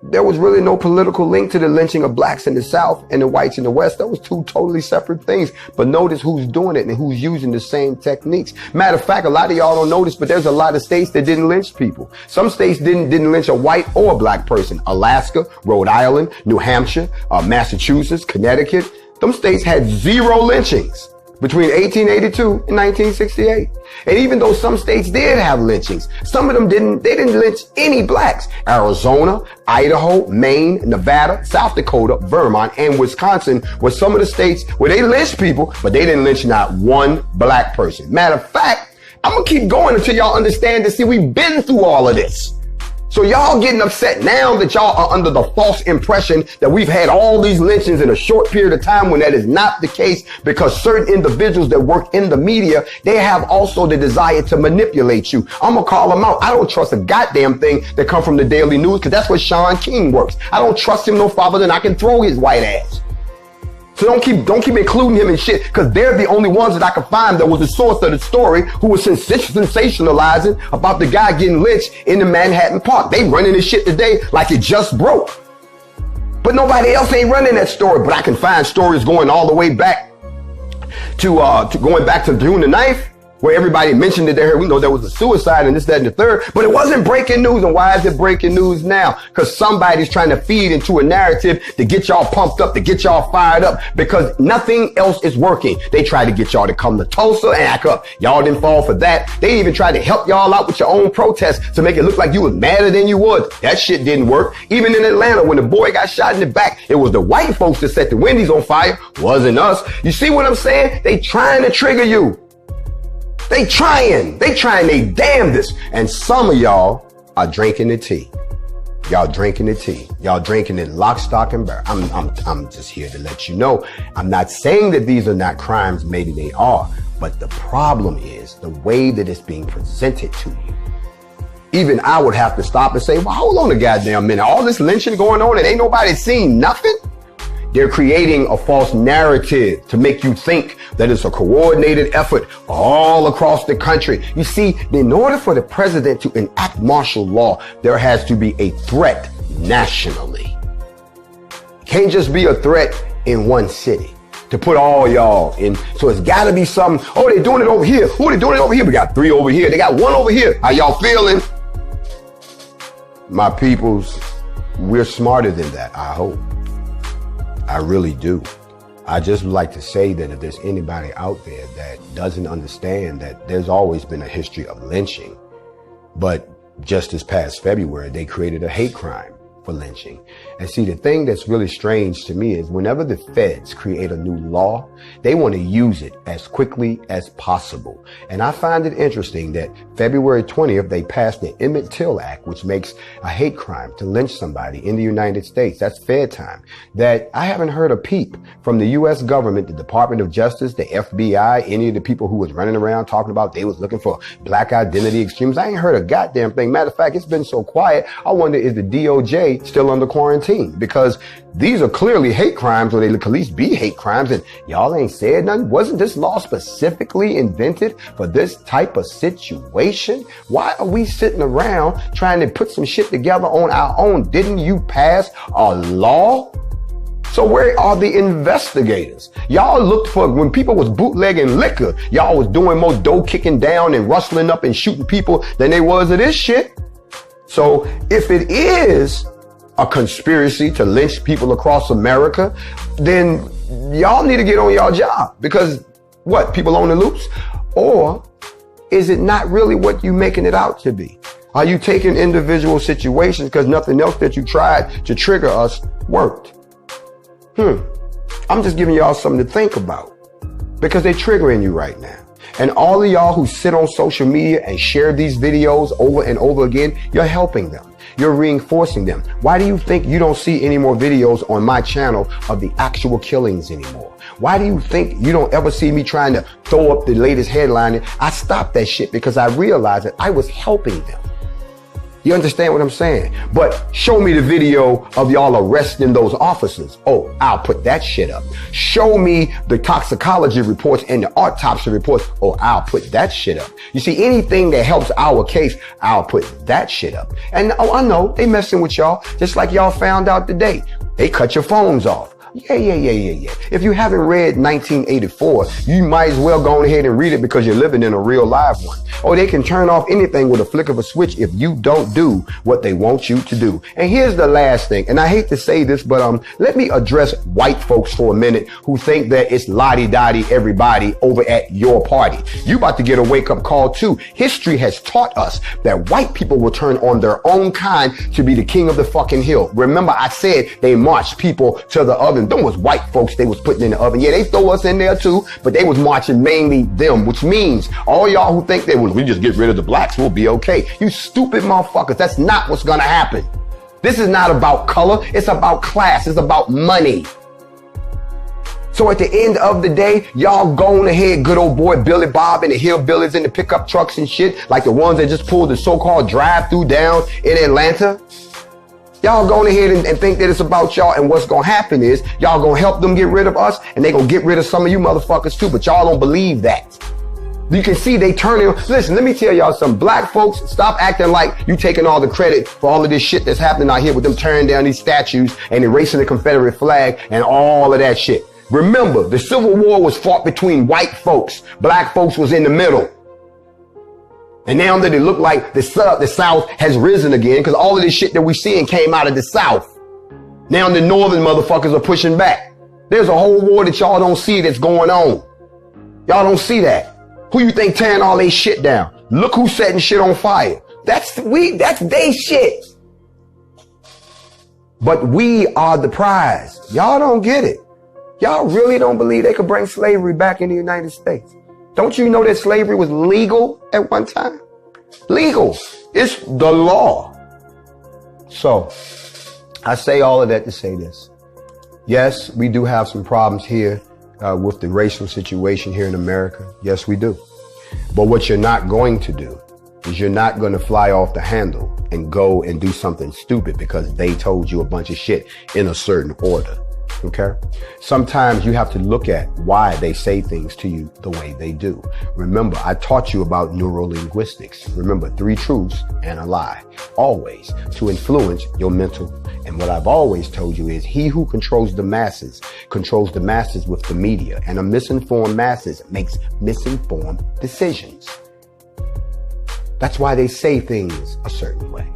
There was really no political link to the lynching of blacks in the South and the whites in the West. That was two totally separate things. But notice who's doing it and who's using the same techniques. Matter of fact, a lot of y'all don't know this, but there's a lot of states that didn't lynch people. Some states didn't lynch a white or a black person. Alaska, Rhode Island, New Hampshire, Massachusetts, Connecticut. Them states had 0 lynchings between 1882 and 1968. And even though some states did have lynchings, some of them didn't lynch any blacks. Arizona, Idaho, Maine, Nevada, South Dakota, Vermont, and Wisconsin were some of the states where they lynched people, but they didn't lynch not one black person. Matter of fact, I'm gonna keep going until y'all understand this. See, we've been through all of this. So y'all getting upset now that y'all are under the false impression that we've had all these lynchings in a short period of time, when that is not the case, because certain individuals that work in the media, they have also the desire to manipulate you. I'm gonna call them out. I don't trust a goddamn thing that come from the Daily News, because that's where Sean King works. I don't trust him no farther than I can throw his white ass. So don't keep including him in shit, because they're the only ones that I can find that was the source of the story, who was sensationalizing about the guy getting lynched in the Manhattan Park. They running this shit today like it just broke. But nobody else ain't running that story. But I can find stories going all the way back to going back to June the 9th, where everybody mentioned it there. We know there was a suicide and this, that, and the third, but it wasn't breaking news. And why is it breaking news now? Because somebody's trying to feed into a narrative to get y'all pumped up, to get y'all fired up, because nothing else is working. They tried to get y'all to come to Tulsa and act up. Y'all didn't fall for that. They even tried to help y'all out with your own protests to make it look like you was madder than you was. That shit didn't work. Even in Atlanta, when the boy got shot in the back, it was the white folks that set the Wendy's on fire. Wasn't us. You see what I'm saying? They trying to trigger you. They trying they damnedest. And some of y'all are drinking the tea. Y'all drinking the tea. Y'all drinking it lock, stock, and barrel. I'm just here to let you know. I'm not saying that these are not crimes. Maybe they are. But the problem is the way that it's being presented to you. Even I would have to stop and say, well, hold on a goddamn minute. All this lynching going on and ain't nobody seen nothing? They're creating a false narrative to make you think that it's a coordinated effort all across the country. You see, in order for the president to enact martial law, there has to be a threat nationally. It can't just be a threat in one city to put all y'all in. So it's got to be something. Oh, they're doing it over here. Oh, they're doing it over here. We got 3 over here. They got 1 over here. How y'all feeling? My peoples, we're smarter than that, I hope. I really do. I just would like to say that if there's anybody out there that doesn't understand that there's always been a history of lynching, but just this past February, they created a hate crime for lynching. And see, the thing that's really strange to me is whenever the feds create a new law, they want to use it as quickly as possible. And I find it interesting that February 20th, they passed the Emmett Till Act, which makes a hate crime to lynch somebody in the United States. That's fair time. That I haven't heard a peep from the U.S. government, the Department of Justice, the FBI, any of the people who was running around talking about they was looking for black identity extremists. I ain't heard a goddamn thing. Matter of fact, it's been so quiet. I wonder, is the DOJ still under quarantine? Because these are clearly hate crimes, or they could at least be hate crimes, and y'all ain't said nothing. Wasn't this law specifically invented for this type of situation? Why are we sitting around trying to put some shit together on our own? Didn't you pass a law? So where are the investigators? Y'all looked for, when people was bootlegging liquor, y'all was doing more dough kicking down and rustling up and shooting people than they was of this shit. So if it is a conspiracy to lynch people across America, then y'all need to get on y'all job, because what, people on the loose? Or is it not really what you making it out to be? Are you taking individual situations because nothing else that you tried to trigger us worked? I'm just giving y'all something to think about, because they're triggering you right now. And all of y'all who sit on social media and share these videos over and over again, you're helping them. You're reinforcing them. Why do you think you don't see any more videos on my channel of the actual killings anymore? Why do you think you don't ever see me trying to throw up the latest headline? I stopped that shit because I realized that I was helping them. You understand what I'm saying? But show me the video of y'all arresting those officers. Oh, I'll put that shit up. Show me the toxicology reports and the autopsy reports. Oh, I'll put that shit up. You see, anything that helps our case, I'll put that shit up. And oh, I know they messing with y'all, just like y'all found out today. They cut your phones off. Yeah. If you haven't read 1984, you might as well go ahead and read it because you're living in a real live one. Or they can turn off anything with a flick of a switch if you don't do what they want you to do. And here's the last thing, and I hate to say this, but let me address white folks for a minute who think that it's lottie-dottie everybody over at your party. You about to get a wake-up call too. History has taught us that white people will turn on their own kind to be the king of the fucking hill. Remember, I said they marched people to the oven. Them was white folks they was putting in the oven. Yeah, they throw us in there too, but they was marching mainly them, which means all y'all who think they will, we just get rid of the blacks, we'll be okay. You stupid motherfuckers. That's not what's gonna happen. This is not about color. It's about class. It's about money. So at the end of the day, y'all going ahead, good old boy Billy Bob and the hillbillies in the pickup trucks and shit, like the ones that just pulled the so-called drive-through down in Atlanta. Y'all going ahead and think that it's about y'all, and what's gonna happen is y'all gonna help them get rid of us, and they gonna get rid of some of you motherfuckers too, but y'all don't believe that. You can see they turning. Listen, let me tell y'all something. Black folks, stop acting like you taking all the credit for all of this shit that's happening out here with them tearing down these statues and erasing the Confederate flag and all of that shit. Remember, the Civil War was fought between white folks. Black folks was in the middle. And now that it look like the South has risen again, because all of this shit that we seeing came out of the South. Now the Northern motherfuckers are pushing back. There's a whole war that y'all don't see that's going on. Y'all don't see that. Who you think tearing all they shit down? Look who's setting shit on fire. That's they shit. But we are the prize. Y'all don't get it. Y'all really don't believe they could bring slavery back in the United States. Don't you know that slavery was legal at one time? Legal. It's the law. So I say all of that to say this. Yes, we do have some problems here with the racial situation here in America. Yes, we do. But what you're not going to do is you're not going to fly off the handle and go and do something stupid because they told you a bunch of shit in a certain order. Okay? Sometimes you have to look at why they say things to you the way they do. Remember, I taught you about neurolinguistics. Remember, 3 truths and a lie, always to influence your mental. And what I've always told you is he who controls the masses with the media, and a misinformed masses makes misinformed decisions. That's why they say things a certain way.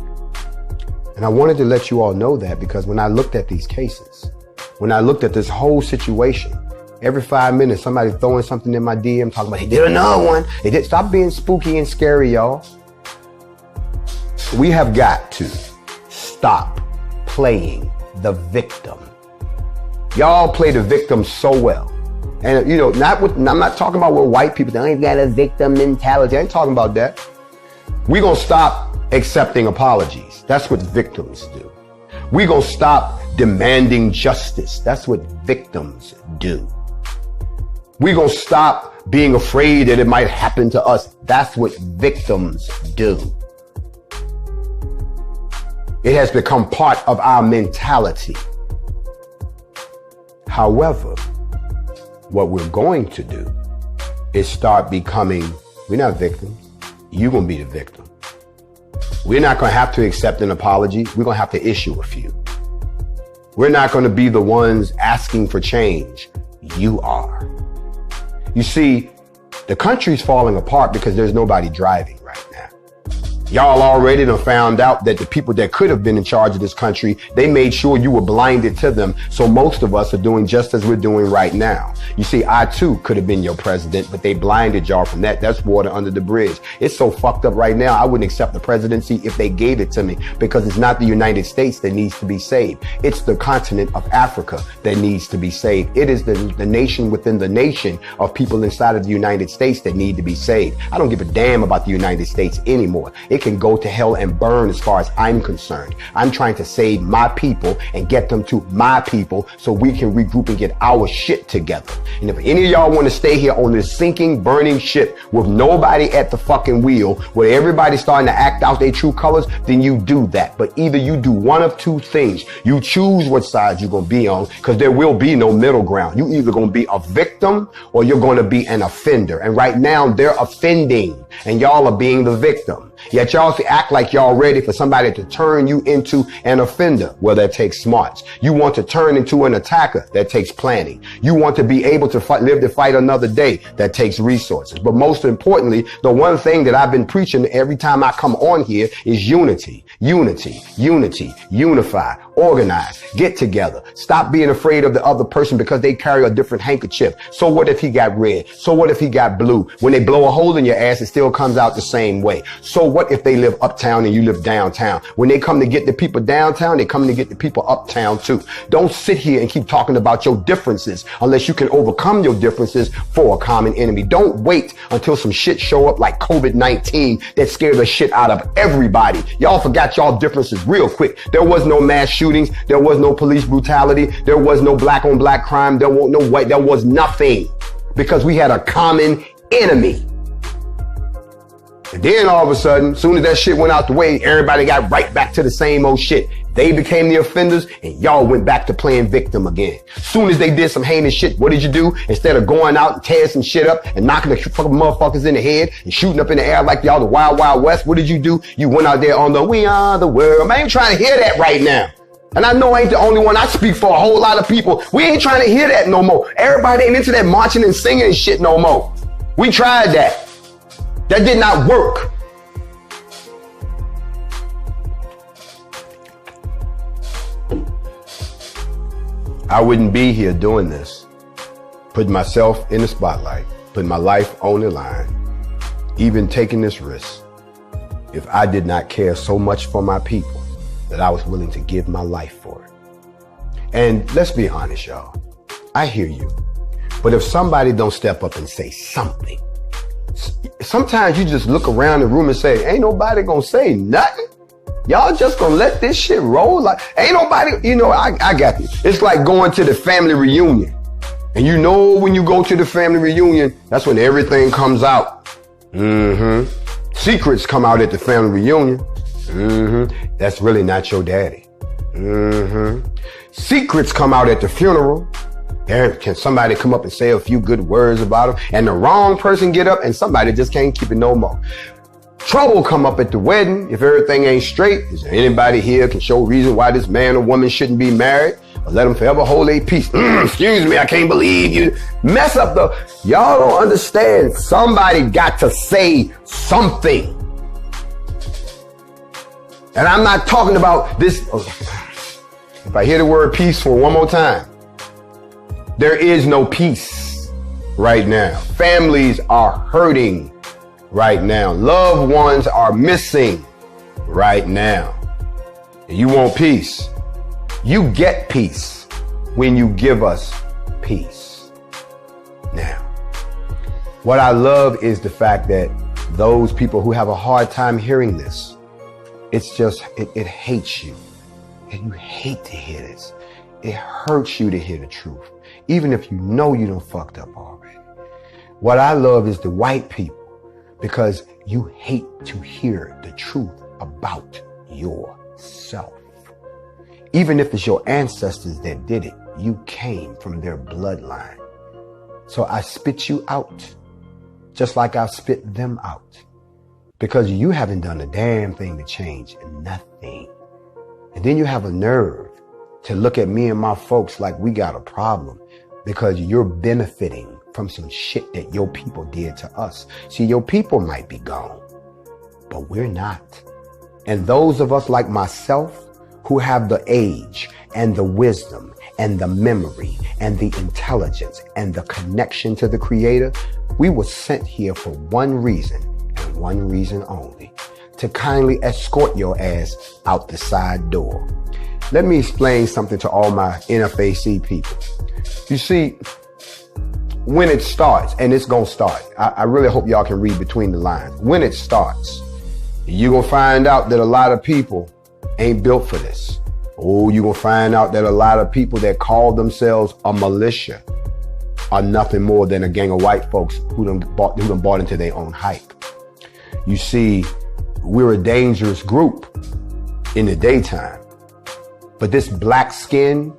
And I wanted to let you all know that because when I looked at these cases, when I looked at this whole situation, every 5 minutes, somebody throwing something in my DM talking about, he did another one. They did. Stop being spooky and scary, y'all. We have got to stop playing the victim. Y'all play the victim so well. And you know, I'm not talking about what white people, they ain't got a victim mentality. I ain't talking about that. We're going to stop accepting apologies. That's what victims do. We're going to stop demanding justice. That's what victims do. We're going to stop being afraid that it might happen to us. That's what victims do. It has become part of our mentality. However, what we're going to do is start becoming, we're not victims. You're going to be the victim. We're not going to have to accept an apology. We're going to have to issue a few. We're not going to be the ones asking for change. You are. You see, the country's falling apart because there's nobody driving right now. Y'all already done found out that the people that could have been in charge of this country, they made sure you were blinded to them. So most of us are doing just as we're doing right now. You see, I too could have been your president, but they blinded y'all from that. That's water under the bridge. It's so fucked up right now. I wouldn't accept the presidency if they gave it to me because it's not the United States that needs to be saved. It's the continent of Africa that needs to be saved. It is the nation within the nation of people inside of the United States that need to be saved. I don't give a damn about the United States anymore. It can go to hell and burn as far as I'm concerned. I'm trying to save my people and get them to my people so we can regroup and get our shit together. And if any of y'all want to stay here on this sinking, burning ship with nobody at the fucking wheel, where everybody's starting to act out their true colors, then you do that. But either you do one of two things. You choose what side you're going to be on, because there will be no middle ground. You either going to be a victim or you're going to be an offender. And right now they're offending and y'all are being the victim. Yet y'all act like y'all ready for somebody to turn you into an offender. Well, that takes smarts. You want to turn into an attacker. That takes planning. You want to be able to live to fight another day. That takes resources. But most importantly, the one thing that I've been preaching every time I come on here is unity. Unity, unity, unify, organize, get together. Stop being afraid of the other person because they carry a different handkerchief. So what if he got red? So what if he got blue? When they blow a hole in your ass, it still comes out the same way. So what if they live uptown and you live downtown? When they come to get the people downtown, they come to get the people uptown too. Don't sit here and keep talking about your differences unless you can overcome your differences for a common enemy. Don't wait until some shit show up like COVID-19 that scared the shit out of everybody. Y'all forgot y'all differences real quick. There was no mass shootings. There was no police brutality. There was no black on black crime. There was no white. There was nothing, because we had a common enemy. And then all of a sudden, soon as that shit went out the way, everybody got right back to the same old shit. They became the offenders and y'all went back to playing victim again. Soon as they did some heinous shit, what did you do? Instead of going out and tearing some shit up and knocking the fucking motherfuckers in the head and shooting up in the air like y'all the Wild Wild West, what did you do? You went out there on the "We Are the World." I ain't trying to hear that right now. And I know I ain't the only one. I speak for a whole lot of people. We ain't trying to hear that no more. Everybody ain't into that marching and singing and shit no more. We tried that. That did not work. I wouldn't be here doing this, putting myself in the spotlight, putting my life on the line, even taking this risk, if I did not care so much for my people that I was willing to give my life for it. And let's be honest, y'all. I hear you. But if somebody don't step up and say something, sometimes you just look around the room and say, ain't nobody gonna say nothing. Y'all just gonna let this shit roll? Like, ain't nobody, you know, I got this. It's like going to the family reunion. And you know, when you go to the family reunion, that's when everything comes out. Secrets come out at the family reunion. That's really not your daddy. Secrets come out at the funeral. Can somebody come up and say a few good words about him? And the wrong person get up and somebody just can't keep it no more. Trouble come up at the wedding. If everything ain't straight, is there anybody here can show reason why this man or woman shouldn't be married? Or let them forever hold their peace. Excuse me, I can't believe you. Mess up the... Y'all don't understand. Somebody got to say something. And I'm not talking about this... If I hear the word peace for one more time. There is no peace right now. Families are hurting right now. Loved ones are missing right now. And you want peace. You get peace when you give us peace. Now, what I love is the fact that those people who have a hard time hearing this, it's just, it hates you. And you hate to hear this. It hurts you to hear the truth, even if you know you done fucked up already. What I love is the white people, because you hate to hear the truth about yourself. Even if it's your ancestors that did it, you came from their bloodline. So I spit you out, just like I spit them out, because you haven't done a damn thing to change nothing. And then you have a nerve to look at me and my folks like we got a problem because you're benefiting from some shit that your people did to us. See, your people might be gone, but we're not. And those of us like myself who have the age and the wisdom and the memory and the intelligence and the connection to the Creator, we were sent here for one reason and one reason only: to kindly escort your ass out the side door. Let me explain something to all my NFAC people. You see, when it starts, and it's gonna start, I really hope y'all can read between the lines. When it starts, You're going to find out that a lot of people ain't built for this. Oh, you're going to find out that a lot of people that call themselves a militia are nothing more than a gang of white folks who done bought into their own hype. You see, we're a dangerous group in the daytime, but this black skin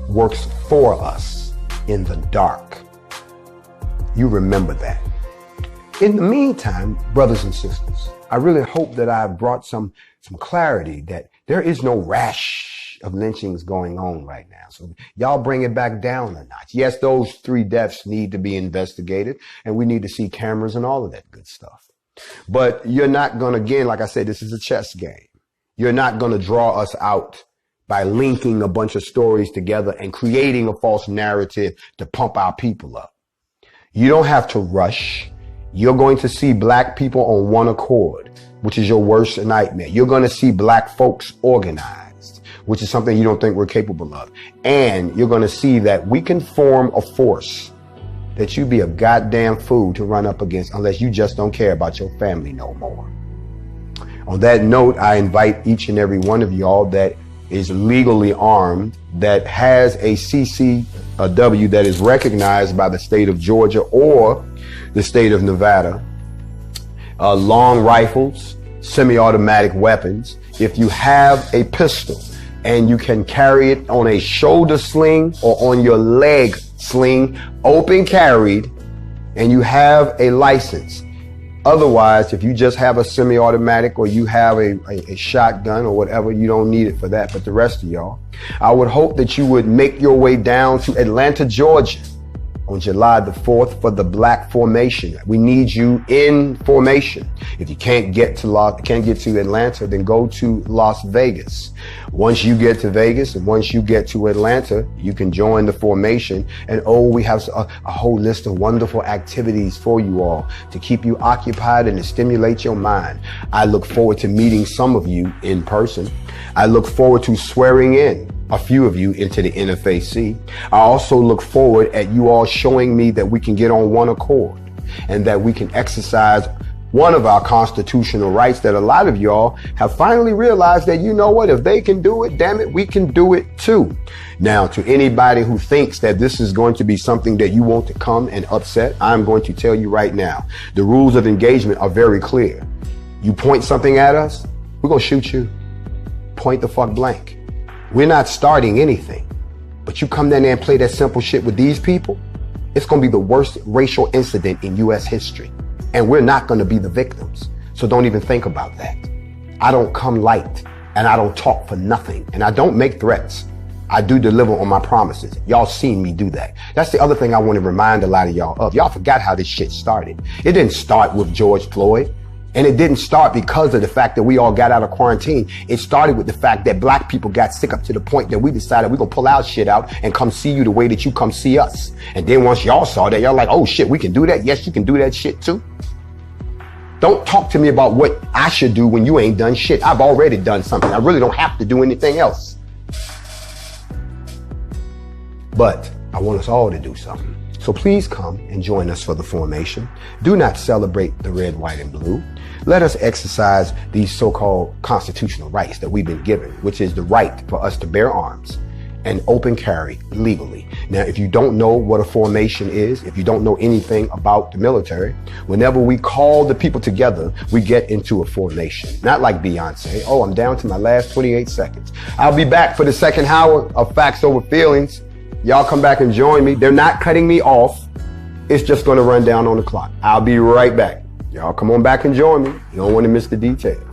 works for us in the dark. You remember that. In the meantime, brothers and sisters, I really hope that I've brought some clarity that there is no rash of lynchings going on right now. So y'all bring it back down a notch. Yes, those 3 deaths need to be investigated, and we need to see cameras and all of that good stuff. But you're not going to, again, like I said, this is a chess game. You're not going to draw us out by linking a bunch of stories together and creating a false narrative to pump our people up. You don't have to rush. You're going to see black people on one accord, which is your worst nightmare. You're going to see black folks organized, which is something you don't think we're capable of. And you're going to see that we can form a force that you'd be a goddamn fool to run up against unless you just don't care about your family no more. On that note, I invite each and every one of y'all that is legally armed, that has a CCW that is recognized by the state of Georgia or the state of Nevada, long rifles, semi-automatic weapons. If you have a pistol and you can carry it on a shoulder sling or on your leg sling, open carried, and you have a license. Otherwise, if you just have a semi-automatic or you have a shotgun or whatever, you don't need it for that. But the rest of y'all, I would hope that you would make your way down to Atlanta, Georgia on July the 4th for the Black Formation. We need you in formation. If you can't get to Atlanta, then go to Las Vegas. Once you get to Vegas and once you get to Atlanta, you can join the formation. And we have a whole list of wonderful activities for you all to keep you occupied and to stimulate your mind. I look forward to meeting some of you in person. I look forward to swearing in a few of you into the NFAC. I also look forward at you all showing me that we can get on one accord and that we can exercise one of our constitutional rights that a lot of y'all have finally realized that, you know what, if they can do it, damn it, we can do it too. Now, to anybody who thinks that this is going to be something that you want to come and upset, I'm going to tell you right now, the rules of engagement are very clear. You point something at us, we're going to shoot you. Point the fuck blank. We're not starting anything, but you come down there and play that simple shit with these people, it's going to be the worst racial incident in U.S. history. And we're not going to be the victims. So don't even think about that. I don't come light and I don't talk for nothing and I don't make threats. I do deliver on my promises. Y'all seen me do that. That's the other thing I want to remind a lot of y'all of. Y'all forgot how this shit started. It didn't start with George Floyd. And it didn't start because of the fact that we all got out of quarantine. It started with the fact that black people got sick up to the point that we decided we're going to pull our shit out and come see you the way that you come see us. And then once y'all saw that, y'all like, oh shit, we can do that. Yes, you can do that shit too. Don't talk to me about what I should do when you ain't done shit. I've already done something. I really don't have to do anything else. But I want us all to do something. So please come and join us for the formation. Do not celebrate the red, white, and blue. Let us exercise these so-called constitutional rights that we've been given, which is the right for us to bear arms and open carry legally. Now, if you don't know what a formation is, if you don't know anything about the military, whenever we call the people together, we get into a formation. Not like Beyonce. Oh, I'm down to my last 28 seconds. I'll be back for the second hour of Factz Ova Feelingz. Y'all come back and join me. They're not cutting me off. It's just going to run down on the clock. I'll be right back. Y'all come on back and join me. You don't want to miss the details.